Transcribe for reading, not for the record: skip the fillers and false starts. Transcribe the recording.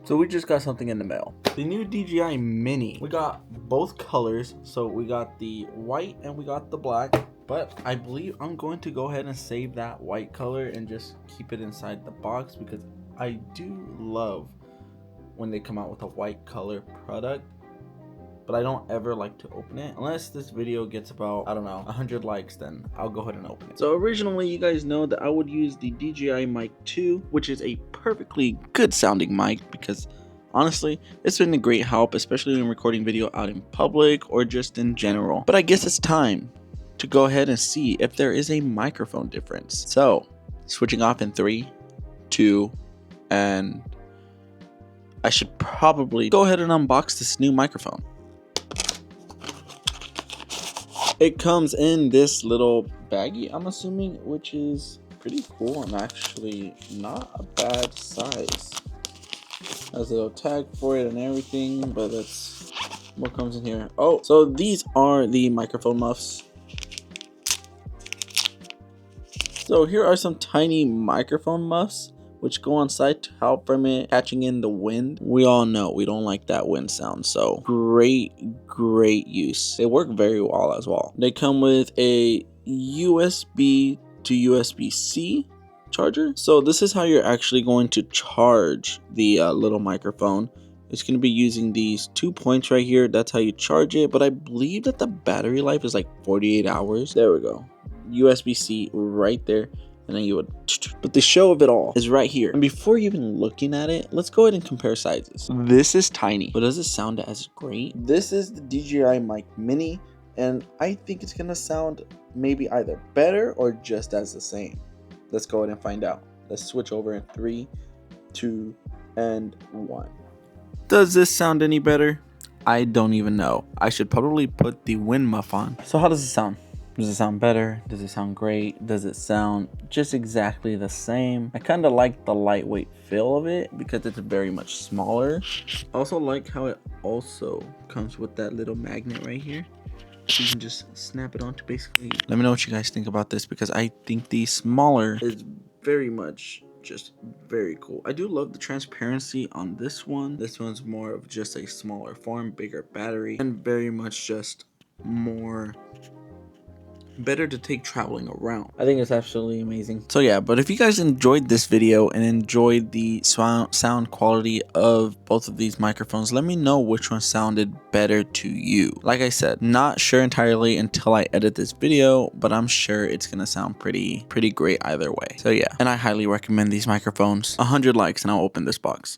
So we just got something in the mail. The new DJI Mini. We got both colors. So we got the white and we got the black. But I believe I'm going to go ahead and save that white color and just keep it inside the box, because I do love when they come out with a white color product. But I don't ever like to open it unless this video gets about, I don't know, 100 likes, then I'll go ahead and open it. So originally, you guys know that I would use the DJI Mic 2, which is a perfectly good sounding mic, because honestly, it's been a great help, especially when recording video out in public or just in general. But I guess it's time to go ahead and see if there is a microphone difference. So switching off in 3, 2, and I should probably go ahead and unbox this new microphone. It comes in this little baggie, I'm assuming, which is pretty cool and actually not a bad size. Has a little tag for it and everything, but that's what comes in here. Oh, so these are the microphone muffs. So here are some tiny microphone muffs which go on site to help from it catching in the wind. We all know we don't like that wind sound, so great use. They work very well as well. They come with a USB to USB-C charger. So this is how you're actually going to charge the little microphone. It's going to be using these 2 points right here. That's how you charge it, but I believe that the battery life is like 48 hours. There we go. USB-C right there. And then you would, but the show of it all is right here. And before even looking at it, let's go ahead and compare sizes. This is tiny, but does it sound as great? This is the DJI Mic Mini, and I think it's gonna sound maybe either better or just as the same. Let's go ahead and find out. Let's switch over in 3, 2, and 1. Does this sound any better? I don't even know. I should probably put the wind muff on. So how does it sound? Does it sound better? Does it sound great? Does it sound just exactly the same? I kind of like the lightweight feel of it because it's very much smaller. I also like how it also comes with that little magnet right here. So you can just snap it onto basically. Let me know what you guys think about this, because I think the smaller is very much just very cool. I do love the transparency on this one. This one's more of just a smaller form, bigger battery, and very much just more better to take traveling around. I think it's absolutely amazing. So yeah, but if you guys enjoyed this video and enjoyed the sound quality of both of these microphones, let me know which one sounded better to you. Like I said, not sure entirely until I edit this video, but I'm sure it's gonna sound pretty great either way. So yeah, and I highly recommend these microphones. 100 likes and I'll open this box.